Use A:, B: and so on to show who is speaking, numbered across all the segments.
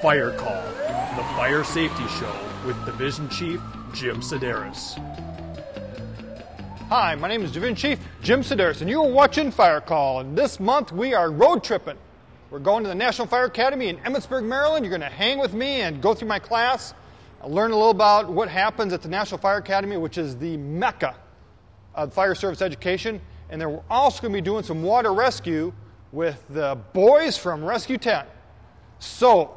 A: Firecall, the fire safety show with Division Chief Jim Sedaris.
B: Hi, my name is Division Chief Jim Sedaris, and you are watching Firecall. And this month we are road tripping. We're going to the National Fire Academy in Emmitsburg, Maryland. You're going to hang with me and go through my class, learn a little about what happens at the National Fire Academy, which is the mecca of fire service education. And then we're also going to be doing some water rescue with the boys from Rescue 10. So,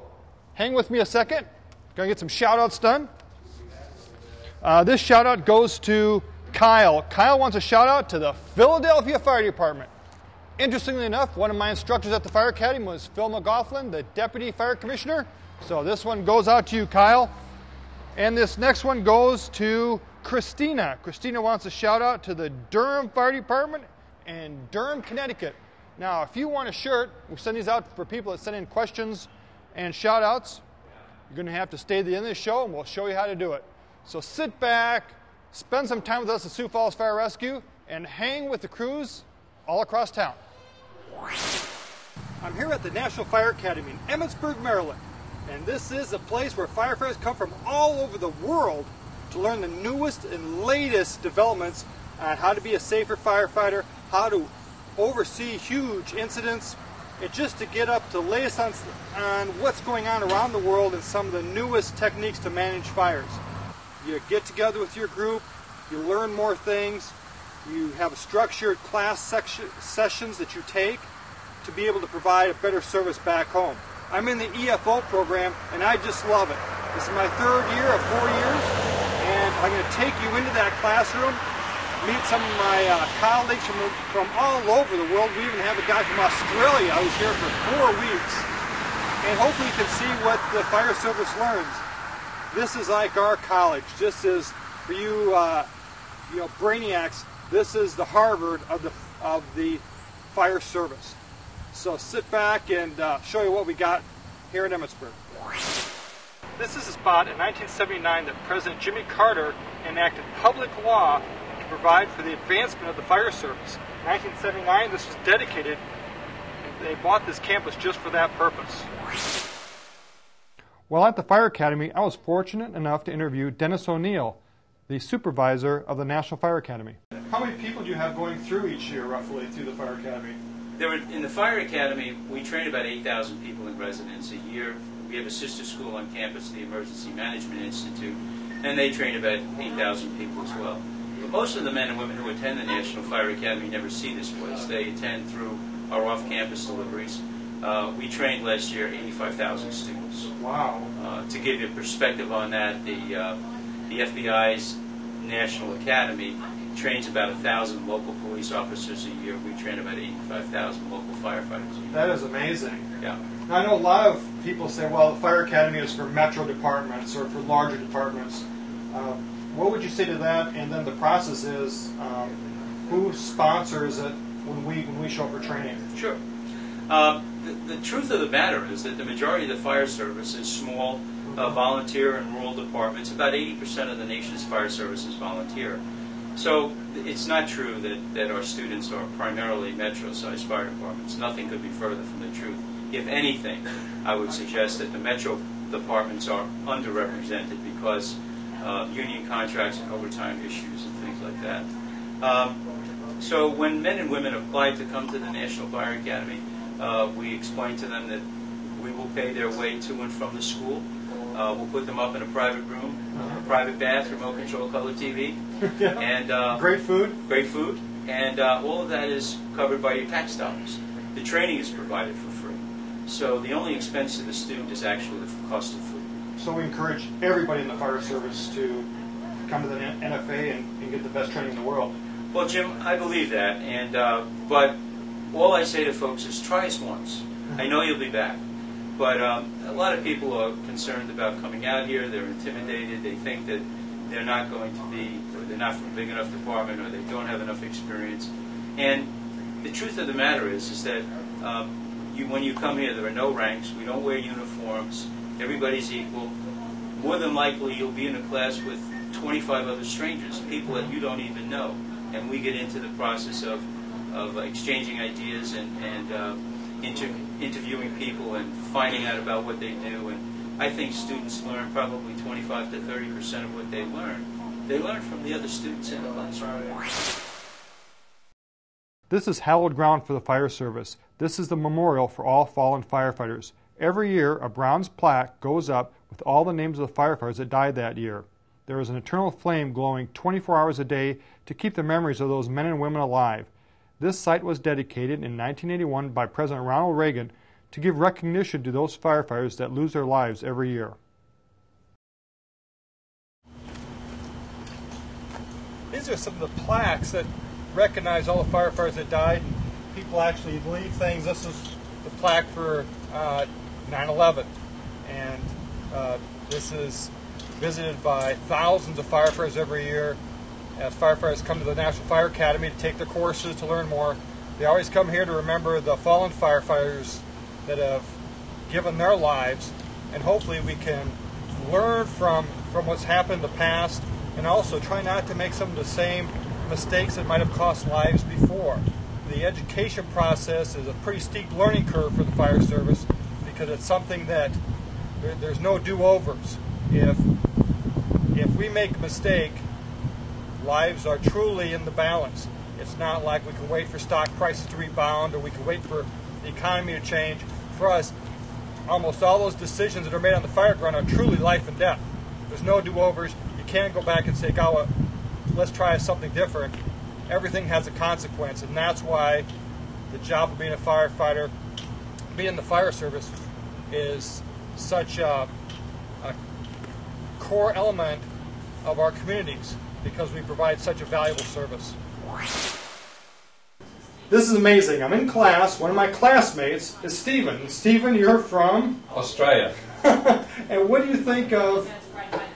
B: hang with me a second. Going to get some shout-outs done. This shout-out goes to Kyle. Kyle wants a shout-out to the Philadelphia Fire Department. Interestingly enough, one of my instructors at the Fire Academy was Phil McLaughlin, the Deputy Fire Commissioner. So this one goes out to you, Kyle. And this next one goes to Christina. Christina wants a shout-out to the Durham Fire Department in Durham, Connecticut. Now, if you want a shirt, we send these out for people that send in questions and shout-outs. You're going to have to stay to the end of the show, and we'll show you how to do it. So sit back, spend some time with us at Sioux Falls Fire Rescue, and hang with the crews all across town. I'm here at the National Fire Academy in Emmitsburg, Maryland. And this is a place where firefighters come from all over the world to learn the newest and latest developments on how to be a safer firefighter, how to oversee huge incidents, and just to get up to latest on what's going on around the world and some of the newest techniques to manage fires. You get together with your group, you learn more things, you have structured class sessions that you take to be able to provide a better service back home. I'm in the EFO program and I just love it. This is my third year of 4 years, and I'm going to take you into that classroom, meet some of my colleagues from all over the world. We even have a guy from Australia who's here for 4 weeks, and hopefully you can see what the fire service learns. This is like our college. This is, for you, brainiacs, this is the Harvard of the fire service. So sit back and show you what we got here in Emmitsburg. This is a spot in 1979 that President Jimmy Carter enacted public law to provide for the advancement of the fire service. In 1979, this was dedicated, and they bought this campus just for that purpose. While at the Fire Academy, I was fortunate enough to interview Dennis O'Neill, the supervisor of the National Fire Academy. How many people do you have going through each year, roughly, through the Fire Academy?
C: In the Fire Academy, we train about 8,000 people in residence a year. We have a sister school on campus, the Emergency Management Institute, and they train about 8,000 people as well. But most of the men and women who attend the National Fire Academy never see this place. They attend through our off-campus deliveries. We trained last year 85,000 students.
B: Wow.
C: To give you a perspective on that, the FBI's National Academy trains about 1,000 local police officers a year. We train about 85,000 local firefighters a year.
B: That is amazing.
C: Yeah.
B: Now, I know a lot of people say, well, the Fire Academy is for metro departments or for larger departments. What would you say to that? And then the process is, who sponsors it when we show up for training?
C: Sure. The truth of the matter is that the majority of the fire service is small, volunteer and rural departments. About 80% of the nation's fire service is volunteer. So it's not true that our students are primarily metro-sized fire departments. Nothing could be further from the truth. If anything, I would suggest that the metro departments are underrepresented because union contracts and overtime issues and things like that. So when men and women apply to come to the National Fire Academy, we explain to them that we will pay their way to and from the school. We'll put them up in a private room, a private bath, remote-control color TV, and
B: great food.
C: Great food, and all of that is covered by your tax dollars. The training is provided for free, so the only expense to the student is actually the cost of food.
B: So we encourage everybody in the fire service to come to the NFA and get the best training in the world.
C: Well, Jim, I believe that, and but all I say to folks is try us once. I know you'll be back. But a lot of people are concerned about coming out here. They're intimidated. They think that they're not going to be, or they're not from a big enough department, or they don't have enough experience. And the truth of the matter is that when you come here, there are no ranks. We don't wear uniforms. Everybody's equal. More than likely, you'll be in a class with 25 other strangers, people that you don't even know. And we get into the process of exchanging ideas and interviewing people and finding out about what they do, and I think students learn probably 25 to 30% of what they learn from the other students in the classroom.
B: This is hallowed ground for the fire service. This is the memorial for all fallen firefighters. Every year, a bronze plaque goes up with all the names of the firefighters that died that year. There is an eternal flame glowing 24 hours a day to keep the memories of those men and women alive. This site was dedicated in 1981 by President Ronald Reagan to give recognition to those firefighters that lose their lives every year. These are some of the plaques that recognize all the firefighters that died. People actually leave things. This is the plaque for 9/11, and this is visited by thousands of firefighters every year. As firefighters come to the National Fire Academy to take their courses to learn more, they always come here to remember the fallen firefighters that have given their lives, and hopefully we can learn from what's happened in the past, and also try not to make some of the same mistakes that might have cost lives before. The education process is a pretty steep learning curve for the fire service, because it's something that there's no do-overs. If we make a mistake, lives are truly in the balance. It's not like we can wait for stock prices to rebound, or we can wait for the economy to change. For us, almost all those decisions that are made on the fire ground are truly life and death. There's no do-overs. You can't go back and say, "God, let's try something different." Everything has a consequence, and that's why the job of being a firefighter, being in the fire service, is such a core element of our communities, because we provide such a valuable service. This is amazing. I'm in class. One of my classmates is Stephen. Stephen, you're from?
D: Australia.
B: And what do you think of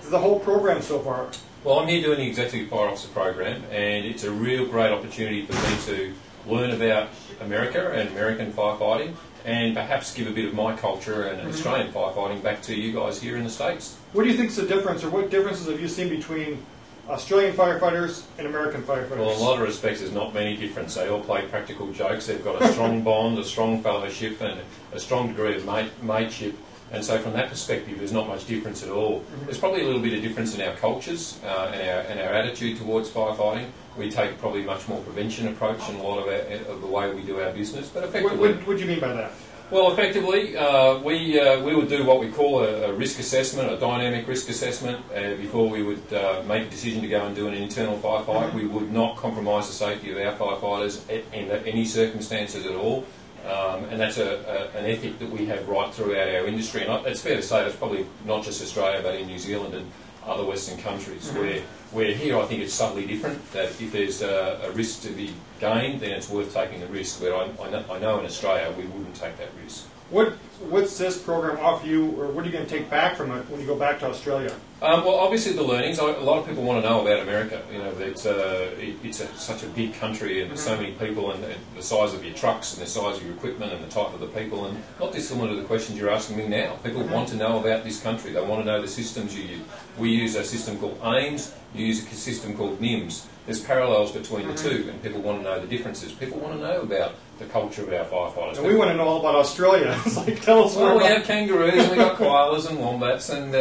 B: the whole program so far?
D: Well, I'm here doing the Executive Fire Officer program, and it's a real great opportunity for me to learn about America and American firefighting, and perhaps give a bit of my culture and Australian firefighting back to you guys here in the States.
B: What do you think is the difference, or what differences have you seen between Australian firefighters and American firefighters?
D: Well, in a lot of respects, there's not many difference. They all play practical jokes. They've got a strong bond, a strong fellowship, and a strong degree of mateship. And so from that perspective, there's not much difference at all. There's probably a little bit of difference in our cultures and our attitude towards firefighting. We take probably a much more prevention approach in a lot of the way we do our business. But effectively,
B: what do you mean by that?
D: Well, effectively, we would do what we call a risk assessment, a dynamic risk assessment, before we would make a decision to go and do an internal firefight. We would not compromise the safety of our firefighters in any circumstances at all. And that's an ethic that we have right throughout our industry. And it's fair to say that's probably not just Australia, but in New Zealand and other Western countries. Where here I think it's subtly different, that if there's a risk to be gained, then it's worth taking the risk. Where I know in Australia we wouldn't take that risk.
B: What's this program offer you, or what are you going to take back from it when you go back to Australia?
D: Well, obviously the learnings. A lot of people want to know about America. You know, it's such a big country, and there's so many people, and the size of your trucks, and the size of your equipment, and the type of the people, and not dissimilar to the questions you're asking me now. People want to know about this country. They want to know the systems you use. We use a system called AIMS. You use a system called NIMS. There's parallels between the two, and people want to know the differences. People want to know about the culture of our firefighters.
B: And we want to know all about Australia. It's like, tell us more.
D: Well, we have kangaroos, and we've got koalas and wombats, and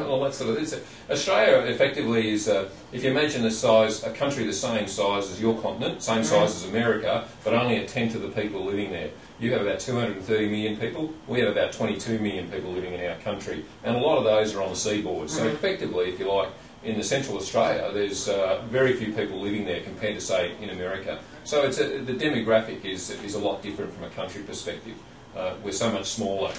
D: all that sort of thing. Australia, effectively, is, if you imagine a country the same size as your continent, same size as America, but only a tenth of the people living there. You have about 230 million people. We have about 22 million people living in our country, and a lot of those are on the seaboard. So effectively, if you like, in the central Australia, there's very few people living there compared to, say, in America. So the demographic is a lot different from a country perspective. We're so much smaller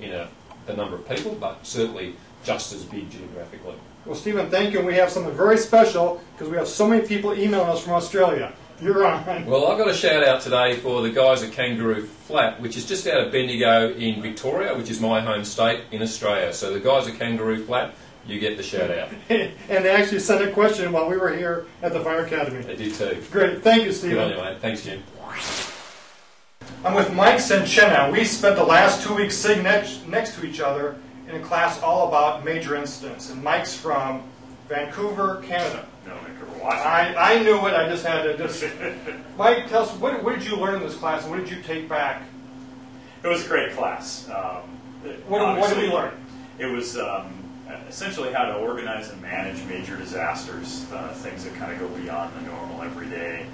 D: in the number of people, but certainly just as big geographically.
B: Well, Stephen, thank you. And we have something very special, because we have so many people emailing us from Australia. You're on.
D: Well, I've got a shout out today for the guys at Kangaroo Flat, which is just out of Bendigo in Victoria, which is my home state in Australia. So the guys at Kangaroo Flat, you get the shout out.
B: And they actually sent a question while we were here at the Fire Academy.
D: They did too.
B: Great. Thank you, Stephen.
D: Good on you, mate. Thanks, Jim.
B: I'm with Mike Senchena. We spent the last 2 weeks sitting next to each other in a class all about major incidents. And Mike's from Vancouver, Canada.
E: No, Vancouver, Washington.
B: I knew it. I just had to Mike, tell us, what did you learn in this class, and what did you take back?
E: It was a great class.
B: What did we learn?
E: It was essentially how to organize and manage major disasters, things that kind of go beyond the normal everyday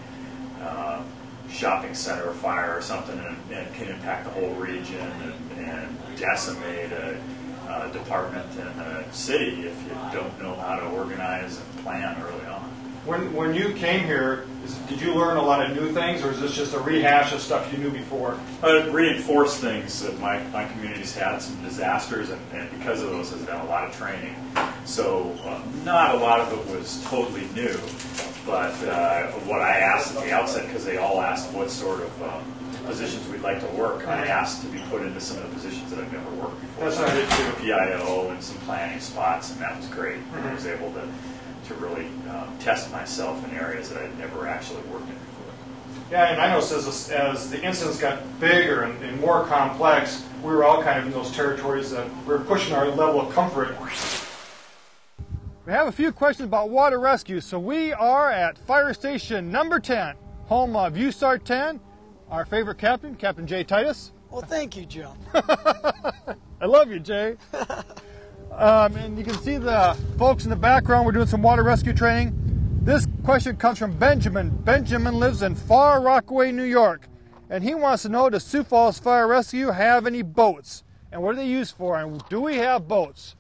E: shopping center fire or something, and can impact the whole region and decimate a department in a city if you don't know how to organize and plan early on.
B: When you came here, did you learn a lot of new things, or is this just a rehash of stuff you knew before?
E: Reinforce things that my community's had some disasters, and because of those has done a lot of training. So not a lot of it was totally new, but what I asked at the outset, because they all asked what sort of positions we'd like to work, I asked to be put into some of the positions that I've never worked before.
B: That's what I did too.
E: PIO and some planning spots, and that was great. I was able to really test myself in areas that I'd never actually worked in before.
B: Yeah, and I noticed as the incidents got bigger and more complex, we were all kind of in those territories that we were pushing our level of comfort. We have a few questions about water rescue, so we are at fire station number 10, home of USAR 10, our favorite captain, Captain Jay Titus.
F: Well, thank you, Jim.
B: I love you, Jay. And you can see the folks in the background. We're doing some water rescue training. This question comes from Benjamin. Benjamin lives in Far Rockaway, New York. And he wants to know, does Sioux Falls Fire Rescue have any boats? And what are they used for? And do we have boats?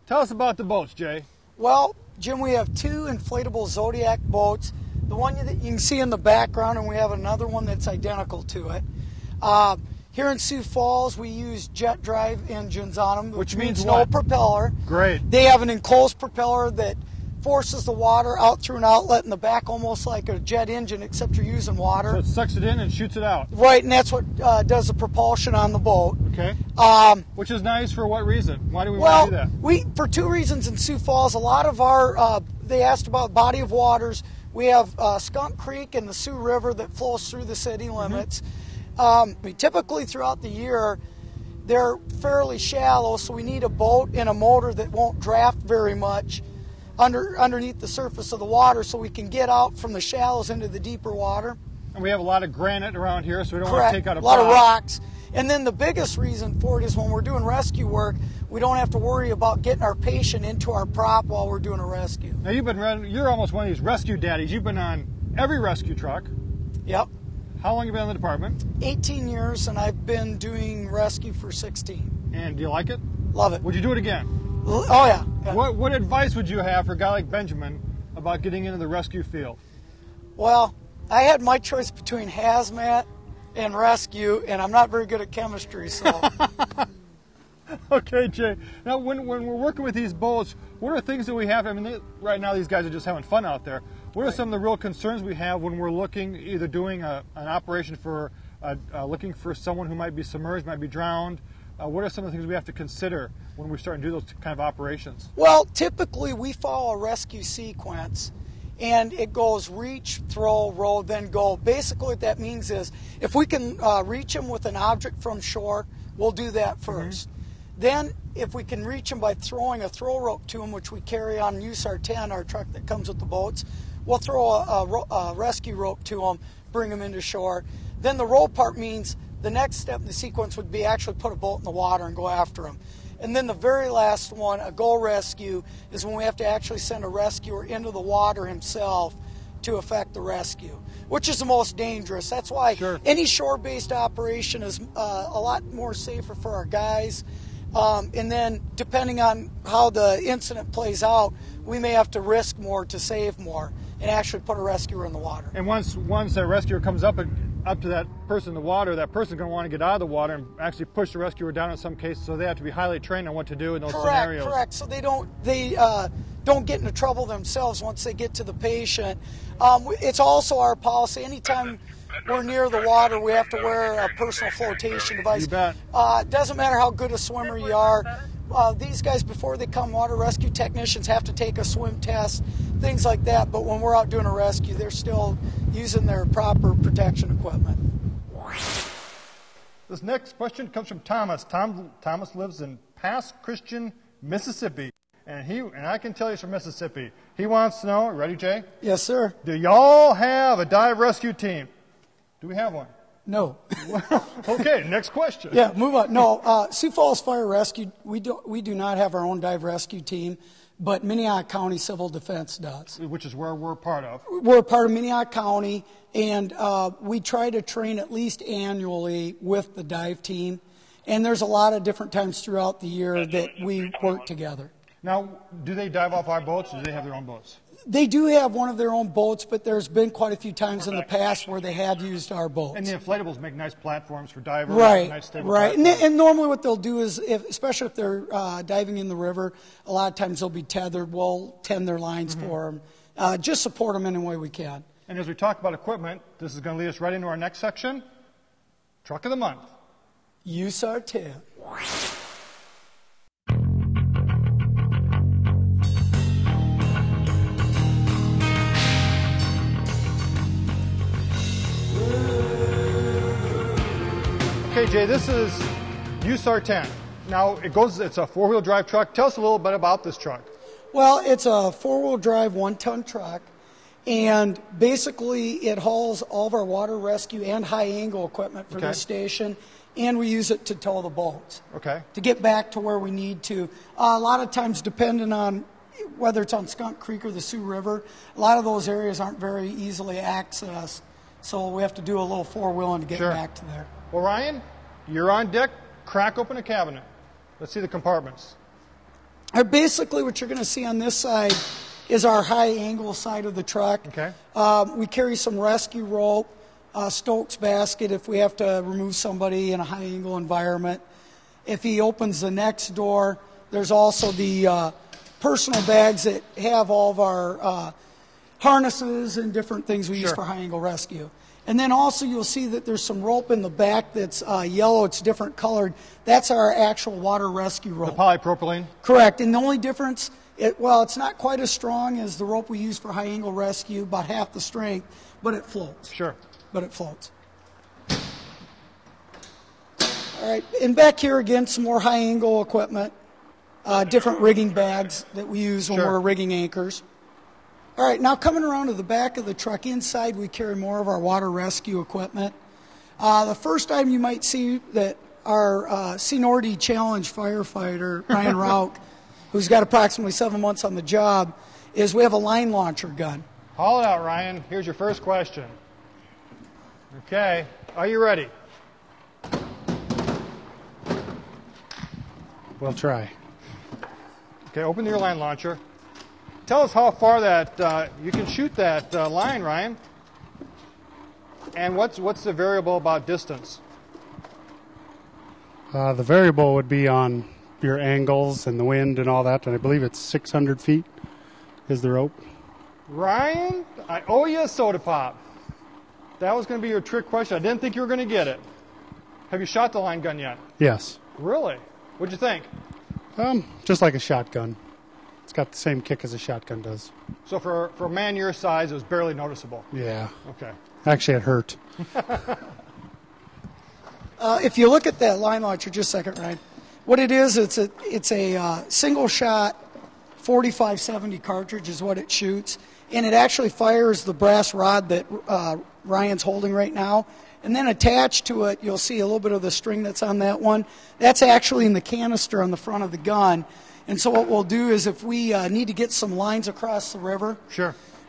B: Tell us about the boats, Jay.
F: Well, Jim, we have two inflatable Zodiac boats. The one that you can see in the background, and we have another one that's identical to it. Here in Sioux Falls, we use jet drive engines on them, which means no propeller.
B: Great.
F: They have an enclosed propeller that forces the water out through an outlet in the back, almost like a jet engine, except you're using water.
B: So it sucks it in and shoots it out.
F: Right, and that's what does the propulsion on the boat.
B: Okay. Which is nice for what reason? Why do we
F: well,
B: want to do that?
F: For two reasons in Sioux Falls. A lot of our, they asked about body of waters. We have Skunk Creek and the Sioux River that flows through the city limits. Typically throughout the year, they're fairly shallow, so we need a boat and a motor that won't draft very much underneath the surface of the water, so we can get out from the shallows into the deeper water.
B: And we have a lot of granite around here, so we don't
F: Correct.
B: want to take out
F: a lot of rocks. And then the biggest reason for it is when we're doing rescue work, we don't have to worry about getting our patient into our prop while we're doing a rescue.
B: Now you're almost one of these rescue daddies. You've been on every rescue truck.
F: Yep.
B: How long have you been in the department?
F: 18 years, and I've been doing rescue for 16.
B: And do you like it?
F: Love it.
B: Would you do it again?
F: Oh, yeah.
B: What advice would you have for a guy like Benjamin about getting into the rescue field?
F: Well, I had my choice between hazmat and rescue, and I'm not very good at chemistry, so...
B: Okay, Jay. Now, when we're working with these boats, what are things that we have? I mean, right now these guys are just having fun out there. What are some of the real concerns we have when we're looking, either doing an operation for looking for someone who might be submerged, might be drowned? What are some of the things we have to consider when we start to do those kind of operations?
F: Well, typically we follow a rescue sequence, and it goes reach, throw, row, then go. Basically what that means is if we can reach them with an object from shore, we'll do that first. Then if we can reach them by throwing a throw rope to them, which we carry on USAR 10, our truck that comes with the boats, we'll throw a rescue rope to them, bring them into shore. Then the row part means the next step in the sequence would be actually put a boat in the water and go after them. And then the very last one, a go rescue, is when we have to actually send a rescuer into the water himself to effect the rescue, which is the most dangerous. That's why any shore-based operation is a lot more safer for our guys. And then depending on how the incident plays out, we may have to risk more to save more and actually put a rescuer in the water.
B: And once that rescuer comes up to that person in the water, that person's going to want to get out of the water and actually push the rescuer down in some cases, so they have to be highly trained on what to do in those scenarios.
F: Correct. So they don't get into trouble themselves once they get to the patient. It's also our policy, anytime we're near the water, we have to wear a personal flotation device.
B: You bet.
F: It doesn't matter how good a swimmer you are. These guys, before they come, water rescue technicians have to take a swim test, things like that. But when we're out doing a rescue, they're still using their proper protection equipment.
B: This next question comes from Thomas. Thomas lives in Pass Christian, Mississippi. And I can tell he's from Mississippi. He wants to know, ready, Jay?
F: Yes, sir.
B: Do y'all have a dive rescue team? Do we have one?
F: No.
B: Okay, next question.
F: Yeah, move on. No, Sioux Falls Fire Rescue, we do not have our own dive rescue team, but Minnehaha County Civil Defense does.
B: Which is where we're part of.
F: We're part of Minnehaha County, and we try to train at least annually with the dive team. And there's a lot of different times throughout the year that we work together.
B: Now, do they dive off our boats, or do they have their own boats?
F: They do have one of their own boats, but there's been quite a few times in the past where they have used our boats.
B: And the inflatables make nice platforms for divers.
F: Right,
B: nice stable
F: right.
B: platforms.
F: And normally what they'll do is, especially if they're diving in the river, a lot of times they'll be tethered. We'll tend their lines for them. Just support them any way we can.
B: And as we talk about equipment, this is going to lead us right into our next section, Truck of the Month.
F: Use our tip.
B: Okay, Jay, this is USAR 10. Now, it's a four-wheel drive truck. Tell us a little bit about this truck.
F: Well, it's a four-wheel drive, one-ton truck, and basically it hauls all of our water rescue and high-angle equipment for this station, and we use it to tow the boats.
B: Okay.
F: To get back to where we need to. A lot of times, depending on whether it's on Skunk Creek or the Sioux River, a lot of those areas aren't very easily accessed, so we have to do a little four-wheeling to get back to there.
B: Well, Ryan, you're on deck. Crack open a cabinet. Let's see the compartments.
F: Basically, what you're going to see on this side is our high-angle side of the truck.
B: Okay.
F: We carry some rescue rope, Stokes basket if we have to remove somebody in a high-angle environment. If he opens the next door, there's also the personal bags that have all of our harnesses and different things we use for high-angle rescue. And then also you'll see that there's some rope in the back that's yellow. It's different colored. That's our actual water rescue rope.
B: The polypropylene?
F: Correct. And the only difference, it's not quite as strong as the rope we use for high-angle rescue, about half the strength, but it floats.
B: Sure.
F: But it floats. All right. And back here again, some more high-angle equipment, different rigging bags that we use when we're rigging anchors. All right, now coming around to the back of the truck, inside we carry more of our water rescue equipment. The first item you might see that our Seniority Challenge firefighter, Ryan Rauch, who's got approximately 7 months on the job, is we have a line launcher gun.
B: Haul it out, Ryan. Here's your first question. Okay, are you ready?
G: We'll try.
B: Okay, open your line launcher. Tell us how far that you can shoot that line, Ryan. And what's the variable about distance?
G: The variable would be on your angles and the wind and all that, and I believe it's 600 feet is the rope.
B: Ryan, I owe you a soda pop. That was going to be your trick question. I didn't think you were going to get it. Have you shot the line gun yet?
G: Yes.
B: Really? What'd you think?
G: Just like a shotgun. It's got the same kick as a shotgun does.
B: So for a man your size, it was barely noticeable.
G: Yeah.
B: Okay.
G: Actually, it hurt.
F: If you look at that line launcher, just a second, Ryan. What it is, it's a single shot 4570 cartridge is what it shoots, and it actually fires the brass rod that Ryan's holding right now. And then attached to it, you'll see a little bit of the string that's on that one. That's actually in the canister on the front of the gun. And so what we'll do is if we need to get some lines across the river,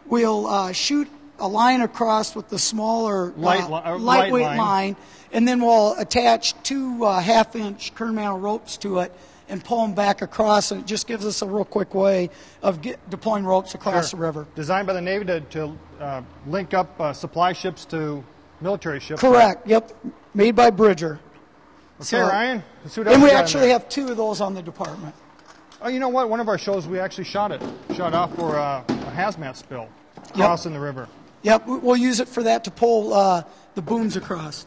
F: we'll shoot a line across with the smaller lightweight line, and then we'll attach two half-inch Kern mantle ropes to it and pull them back across, and it just gives us a real quick way of deploying ropes across the river.
B: Designed by the Navy to link up supply ships to military ships.
F: Correct, right? Yep, made by Bridger.
B: Okay, so, Ryan, let's see what
F: and we actually have two of those on the department.
B: Oh, you know what? One of our shows, we actually shot off for a hazmat spill crossing the river.
F: Yep, we'll use it for that to pull the booms across.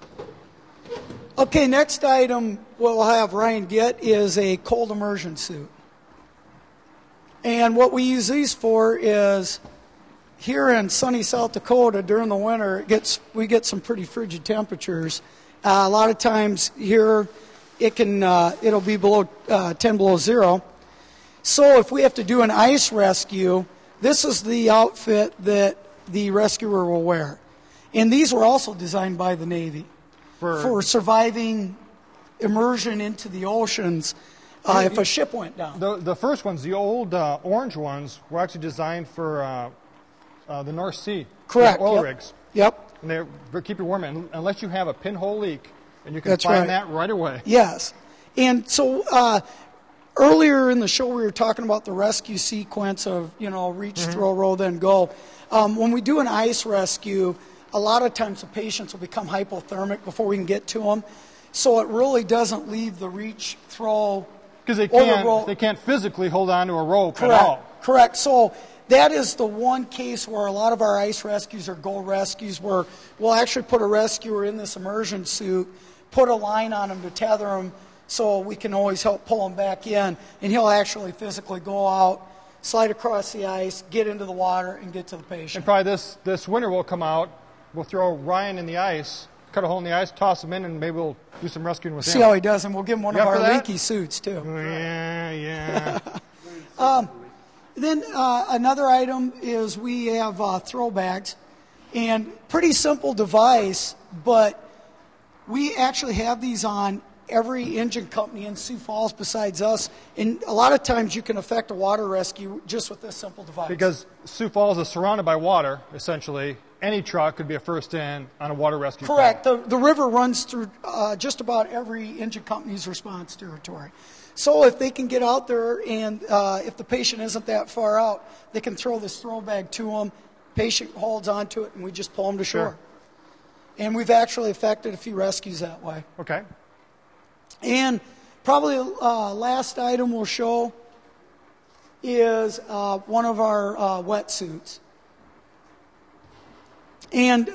F: Okay, next item we'll have Ryan get is a cold immersion suit. And what we use these for is here in sunny South Dakota during the winter, we get some pretty frigid temperatures. A lot of times here it'll be below 10 below zero. So if we have to do an ice rescue, this is the outfit that the rescuer will wear. And these were also designed by the Navy. for surviving immersion into the oceans if a ship went down.
B: The first ones, the old orange ones, were actually designed for the North Sea.
F: Correct.
B: Oil rigs.
F: Yep.
B: And they keep you warm, unless you have a pinhole leak, and you can
F: That's
B: find
F: right.
B: that right away.
F: Yes. And so earlier in the show, we were talking about the rescue sequence of, reach, throw, roll, then go. When we do an ice rescue, a lot of times the patients will become hypothermic before we can get to them. So it really doesn't leave the reach, throw,
B: Because they can't physically hold on to a rope at all.
F: Correct. So that is the one case where a lot of our ice rescues or go rescues where we'll actually put a rescuer in this immersion suit, put a line on him to tether him so we can always help pull him back in, and he'll actually physically go out, slide across the ice, get into the water, and get to the patient.
B: And probably this winter we'll come out, we'll throw Ryan in the ice, cut a hole in the ice, toss him in, and maybe we'll do some rescuing with him.
F: See how he does, and we'll give him one
B: You
F: of
B: up
F: our
B: for that?
F: leaky suits, too.
B: Yeah.
F: Then another item is we have throw bags, and pretty simple device, but we actually have these on every engine company in Sioux Falls besides us, and a lot of times you can affect a water rescue just with this simple device.
B: Because Sioux Falls is surrounded by water, essentially. Any truck could be a first in on a water rescue.
F: Correct. The river runs through just about every engine company's response territory. So if they can get out there and if the patient isn't that far out, they can throw this throw bag to them, patient holds onto it, and we just pull them to shore.
B: Sure.
F: And we've actually effected a few rescues that way.
B: Okay.
F: And probably last item we'll show is one of our wetsuits. And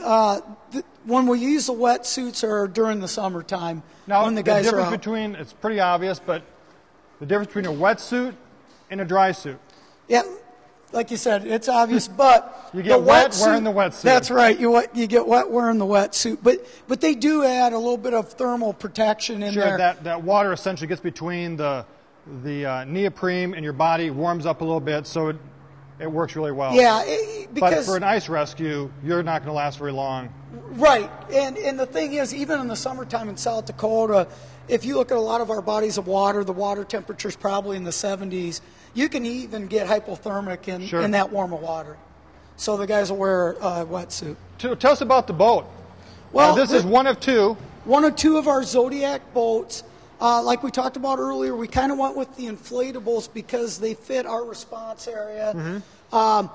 F: when we use the wetsuits are during the summertime.
B: Now,
F: when the guys
B: difference
F: are out.
B: between, it's pretty obvious, but the difference between a wetsuit and a dry suit.
F: Yeah, like you said, it's obvious, but
B: You get wet wearing the wetsuit.
F: That's right. You get wet wearing the wetsuit, but they do add a little bit of thermal protection in there.
B: Sure, that water essentially gets between the neoprene and your body, warms up a little bit, so it works really well.
F: Yeah,
B: But
F: because
B: for an ice rescue, you're not going to last very long.
F: right, and the thing is, even in the summertime in South Dakota, if you look at a lot of our bodies of water, the water temperature is probably in the 70s. You can even get hypothermic in that warmer water. So the guys will wear a wetsuit.
B: Tell us about the boat.
F: Well,
B: this is one of two.
F: One of two of our Zodiac boats. Like we talked about earlier, we kind of went with the inflatables because they fit our response area. A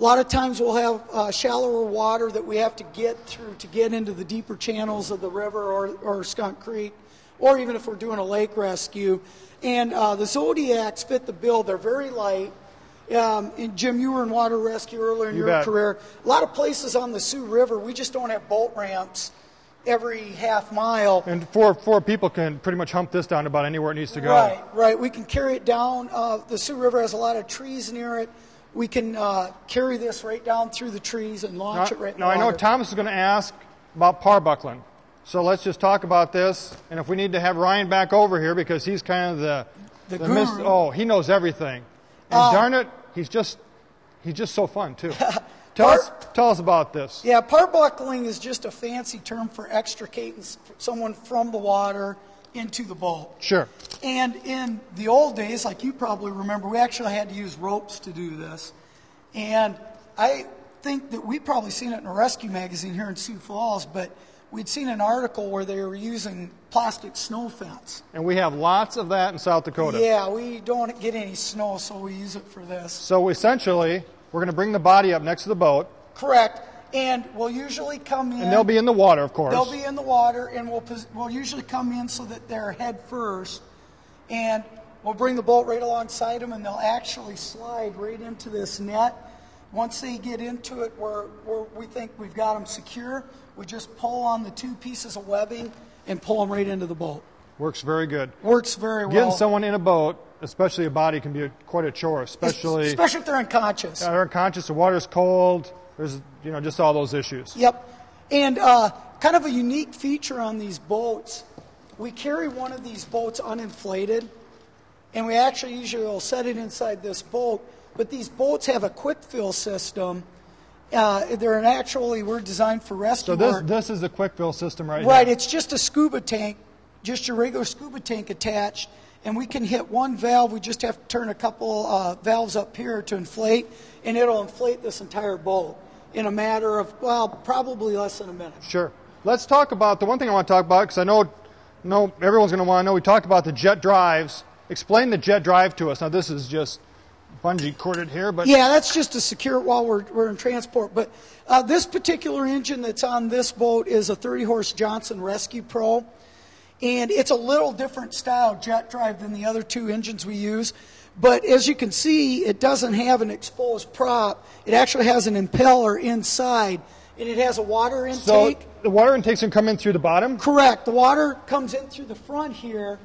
F: lot of times we'll have shallower water that we have to get through to get into the deeper channels of the river or Skunk Creek, or even if we're doing a lake rescue. And the Zodiacs fit the bill. They're very light. And Jim, you were in water rescue earlier in your career. A lot of places on the Sioux River, we just don't have boat ramps every half mile.
B: And four people can pretty much hump this down about anywhere it needs to go.
F: Right. We can carry it down. The Sioux River has a lot of trees near it. We can carry this right down through the trees and launch it right in the water.
B: Now, I know Thomas is going to ask about parbuckling. So let's just talk about this. And if we need to have Ryan back over here because he's kind of the
F: guru.
B: He knows everything. And darn it, he's just so fun too. Tell us about this.
F: Yeah, parbuckling is just a fancy term for extricating someone from the water into the boat.
B: Sure.
F: And in the old days, like you probably remember, we actually had to use ropes to do this. And I think that we've probably seen it in a rescue magazine here in Sioux Falls, but we'd seen an article where they were using plastic snow fence.
B: And we have lots of that in South Dakota.
F: Yeah, we don't get any snow, so we use it for this.
B: So essentially, we're going to bring the body up next to the boat.
F: Correct. And we'll usually come in.
B: And they'll be in the water, of course.
F: They'll be in the water, and we'll usually come in so that they're head first. And we'll bring the boat right alongside them, and they'll actually slide right into this net. Once they get into it, where we think we've got them secure, we just pull on the two pieces of webbing and pull them right into the boat.
B: Works very good.
F: Works very well.
B: Getting someone in a boat, especially a body, can be quite a chore, especially
F: if they're unconscious.
B: They're unconscious, the water's cold, there's just all those issues.
F: Yep. And kind of a unique feature on these boats, we carry one of these boats uninflated, and we usually will set it inside this boat, but these boats have a quick fill system, We're designed for rescue.
B: So this is a quick fill system right
F: Right,
B: here.
F: it's just a scuba tank, just your regular scuba tank attached, and we can hit one valve. We just have to turn a couple valves up here to inflate, and it'll inflate this entire boat in a matter of, well, probably less than a minute.
B: Sure. Let's talk about the one thing I want to talk about, because I know everyone's going to want to know. We talked about the jet drives. Explain the jet drive to us. Now this is just bungee corded here, but
F: yeah, that's just to secure it while we're in transport. But this particular engine that's on this boat is a 30-horse Johnson Rescue Pro, and it's a little different style jet drive than the other two engines we use. But as you can see, it doesn't have an exposed prop. It actually has an impeller inside, and it has a water intake.
B: So the water intakes can come in through the bottom?
F: Correct. The water comes in through the front here,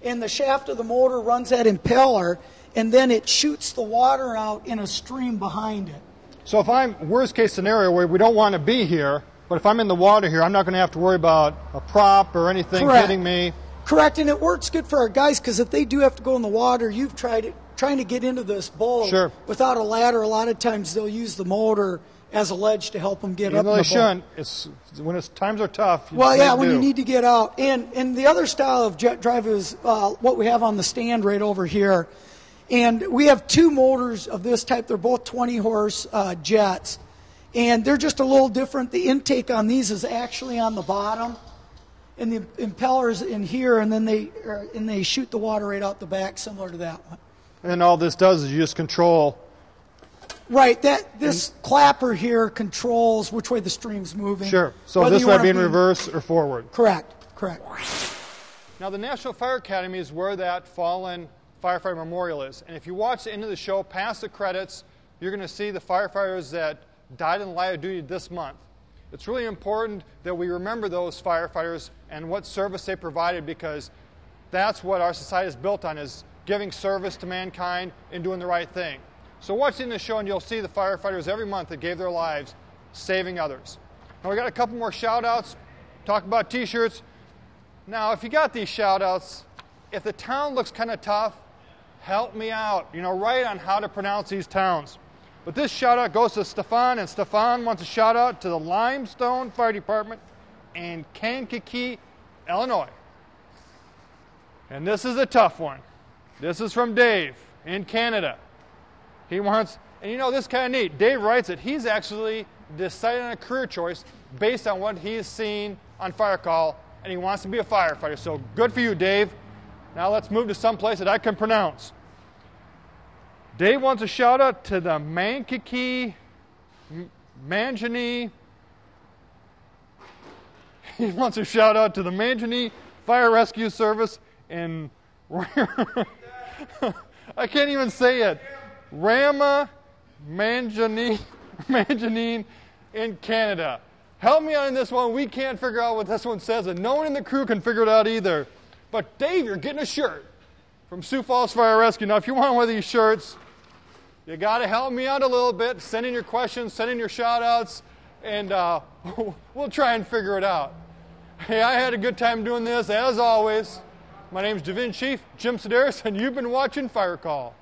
F: and the shaft of the motor runs that impeller, and then it shoots the water out in a stream behind it.
B: So if I'm, worst case scenario where we don't want to be here, but if I'm in the water here, I'm not going to have to worry about a prop or anything hitting me.
F: Correct, and it works good for our guys, because if they do have to go in the water, you've trying to get into this boat without a ladder, a lot of times they'll use the motor as a ledge to help them get up in the boat.
B: They shouldn't. When times are tough,
F: when you need to get out. And the other style of jet drive is what we have on the stand right over here. And we have two motors of this type. They're both 20-horse jets. And they're just a little different. The intake on these is actually on the bottom, and the impeller's in here, and then they shoot the water right out the back, similar to that one.
B: And all this does is you just control.
F: Right. This clapper here controls which way the stream's moving.
B: Sure. So this might be in reverse or forward.
F: Correct.
B: Now the National Fire Academy is where that fallen firefighter memorial is. And if you watch the end of the show, past the credits, you're going to see the firefighters that died in the line of duty this month. It's really important that we remember those firefighters and what service they provided, because that's what our society is built on, is giving service to mankind and doing the right thing. So watch the end of the show and you'll see the firefighters every month that gave their lives saving others. Now we got a couple more shout outs, talk about t-shirts. Now if you got these shout outs, if the town looks kind of tough, help me out, write on how to pronounce these towns. But this shout out goes to Stefan, and Stefan wants a shout out to the Limestone Fire Department in Kankakee, Illinois. And this is a tough one. This is from Dave in Canada. He wants, and this is kind of neat. Dave writes that he's actually decided on a career choice based on what he's seen on Firecall, and he wants to be a firefighter. So good for you, Dave. Now let's move to some place that I can pronounce. Dave wants a shout out to the Kankakee Manjani. He wants a shout out to the Manjani Fire Rescue Service in I can't even say it. Rama Manjanine in Canada. Help me out on this one. We can't figure out what this one says, and no one in the crew can figure it out either. But Dave, you're getting a shirt from Sioux Falls Fire Rescue. Now, if you want one of these shirts, you got to help me out a little bit. Send in your questions, send in your shout-outs, and we'll try and figure it out. Hey, I had a good time doing this, as always. My name's Div Chief Jim Sedaris, and you've been watching Firecall.